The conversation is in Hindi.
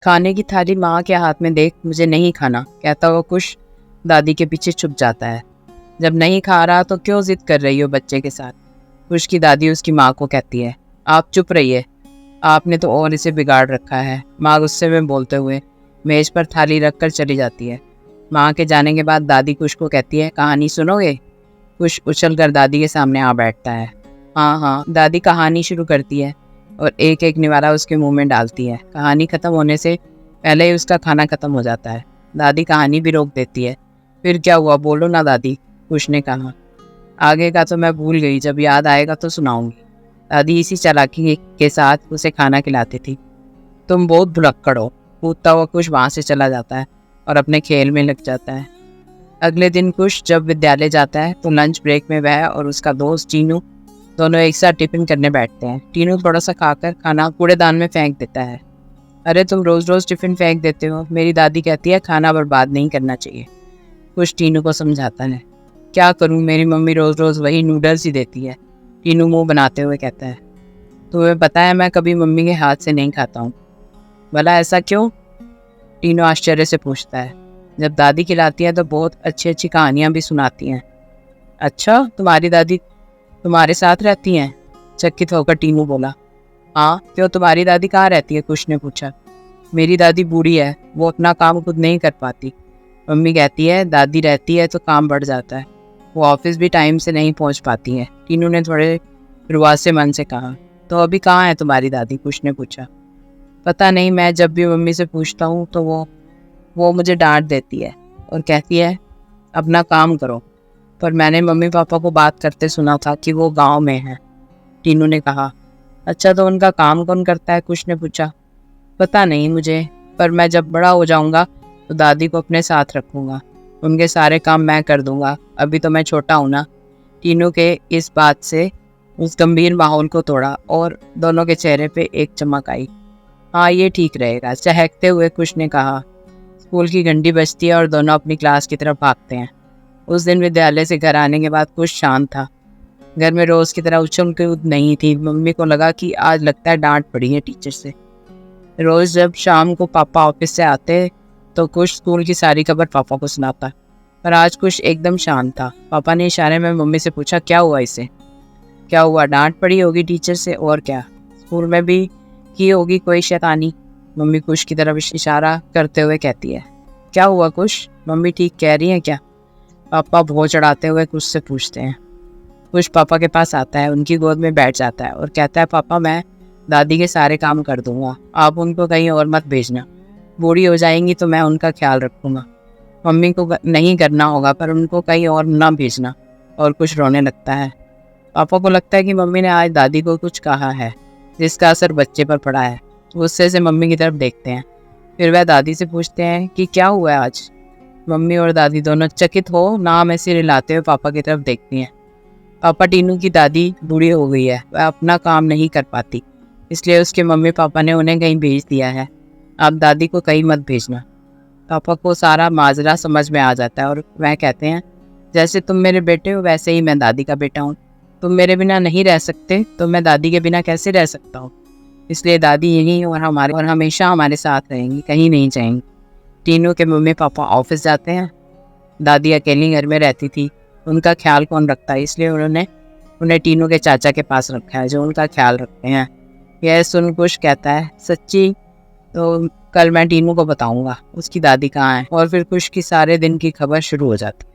खाने की थाली माँ के हाथ में देख मुझे नहीं खाना कहता हुआ कुश दादी के पीछे छुप जाता है। जब नहीं खा रहा तो क्यों जिद कर रही हो बच्चे के साथ। कुश की दादी उसकी माँ को कहती है, आप चुप रहिए, आपने तो और इसे बिगाड़ रखा है। माँ गुस्से में बोलते हुए मेज पर थाली रख कर चली जाती है। माँ के जाने के बाद दादी कुश को कहती है, कहानी सुनोगे। कुश उछल कर दादी के सामने आ बैठता है। हाँ हाँ, दादी कहानी शुरू करती है और एक एक निवाला उसके मुंह में डालती है। कहानी ख़त्म होने से पहले ही उसका खाना ख़त्म हो जाता है। दादी कहानी भी रोक देती है। फिर क्या हुआ, बोलो ना दादी, कुश ने कहा। आगे का तो मैं भूल गई, जब याद आएगा तो सुनाऊंगी। दादी इसी चालाकी के साथ उसे खाना खिलाती थी। तुम बहुत भुलक्कड़ हो, कूदता हुआ कुश वहाँ से चला जाता है और अपने खेल में लग जाता है। अगले दिन कुश जब विद्यालय जाता है तो लंच ब्रेक में वह और उसका दोस्त टीनू दोनों एक साथ टिफिन करने बैठते हैं। टीनू थोड़ा सा खाकर खाना कूड़ेदान में फेंक देता है। अरे तुम रोज़ रोज़ टिफिन फेंक देते हो, मेरी दादी कहती है खाना बर्बाद नहीं करना चाहिए। कुश टीनू को समझाता है। क्या करूं, मेरी मम्मी रोज़ रोज़ वही नूडल्स ही देती है। टीनू मुंह बनाते हुए कहता है, तुम्हें पता है मैं कभी मम्मी के हाथ से नहीं खाता हूँ। भला ऐसा क्यों, टीनू आश्चर्य से पूछता है। जब दादी खिलाती है तो बहुत अच्छी अच्छी कहानियाँ भी सुनाती हैं। अच्छा, तुम्हारी दादी तुम्हारे साथ रहती हैं, चकित होकर टीनू बोला। हाँ, क्यों तुम्हारी दादी कहाँ रहती है, कुश ने पूछा। मेरी दादी बूढ़ी है, वो अपना काम खुद नहीं कर पाती। मम्मी कहती है दादी रहती है तो काम बढ़ जाता है, वो ऑफिस भी टाइम से नहीं पहुंच पाती है। टीनू ने थोड़े शुरुआत से मन से कहा। तो अभी कहाँ है तुम्हारी दादी, कुश ने पूछा। पता नहीं, मैं जब भी मम्मी से पूछता हूँ तो वो मुझे डांट देती है और कहती है अपना काम करो। पर मैंने मम्मी पापा को बात करते सुना था कि वो गांव में है, टीनू ने कहा। अच्छा, तो उनका काम कौन करता है, कुश ने पूछा। पता नहीं मुझे, पर मैं जब बड़ा हो जाऊंगा तो दादी को अपने साथ रखूंगा, उनके सारे काम मैं कर दूंगा। अभी तो मैं छोटा हूँ ना। टीनू के इस बात से उस गंभीर माहौल को तोड़ा और दोनों के चेहरे पे एक चमक आई। हाँ, ये ठीक रहेगा, चहकते हुए कुश ने कहा। स्कूल की घंटी बजती है और दोनों अपनी क्लास की तरफ भागते हैं। उस दिन विद्यालय से घर आने के बाद कुछ शांत था। घर में रोज की तरह उछल कूद नहीं थी। मम्मी को लगा कि आज लगता है डांट पड़ी है टीचर से। रोज जब शाम को पापा ऑफिस से आते तो कुछ स्कूल की सारी खबर पापा को सुनाता, पर आज कुछ एकदम शांत था। पापा ने इशारे में मम्मी से पूछा, क्या हुआ इसे। क्या हुआ, डांट पड़ी होगी टीचर से, और क्या, स्कूल में भी की होगी कोई शैतानी। मम्मी कुश की तरफ इशारा करते हुए कहती है। क्या हुआ कुश, मम्मी ठीक कह रही है क्या, पापा भौं चढ़ाते हुए कुश से पूछते हैं। कुश पापा के पास आता है, उनकी गोद में बैठ जाता है और कहता है, पापा मैं दादी के सारे काम कर दूंगा, आप उनको कहीं और मत भेजना। बूढ़ी हो जाएंगी तो मैं उनका ख्याल रखूंगा। मम्मी को नहीं करना होगा, पर उनको कहीं और ना भेजना। और कुछ रोने लगता है। पापा को लगता है कि मम्मी ने आज दादी को कुछ कहा है जिसका असर बच्चे पर पड़ा है। गुस्से से मम्मी की तरफ देखते हैं। फिर वह दादी से पूछते हैं कि क्या हुआ है आज। मम्मी और दादी दोनों चकित हो नाम ऐसे रिलाते हुए पापा की तरफ देखती हैं। पापा, टीनू की दादी बूढ़ी हो गई है, वह अपना काम नहीं कर पाती, इसलिए उसके मम्मी पापा ने उन्हें कहीं भेज दिया है। आप दादी को कहीं मत भेजना। पापा को सारा माजरा समझ में आ जाता है और वह कहते हैं, जैसे तुम मेरे बेटे हो वैसे ही मैं दादी का बेटा हूँ। तुम मेरे बिना नहीं रह सकते तो मैं दादी के बिना कैसे रह सकता हूँ। इसलिए दादी यहीं और हमेशा हमारे साथ रहेंगी, कहीं नहीं जाएंगी। टीनू के मम्मी पापा ऑफिस जाते हैं। दादी अकेली घर में रहती थी, उनका ख्याल कौन रखता है, इसलिए उन्हें टीनू के चाचा के पास रखा है जो उनका ख्याल रखते हैं। यह सुन कुश कहता है, सच्ची, तो कल मैं टीनू को बताऊंगा उसकी दादी कहाँ है। और फिर कुश की सारे दिन की खबर शुरू हो जाती।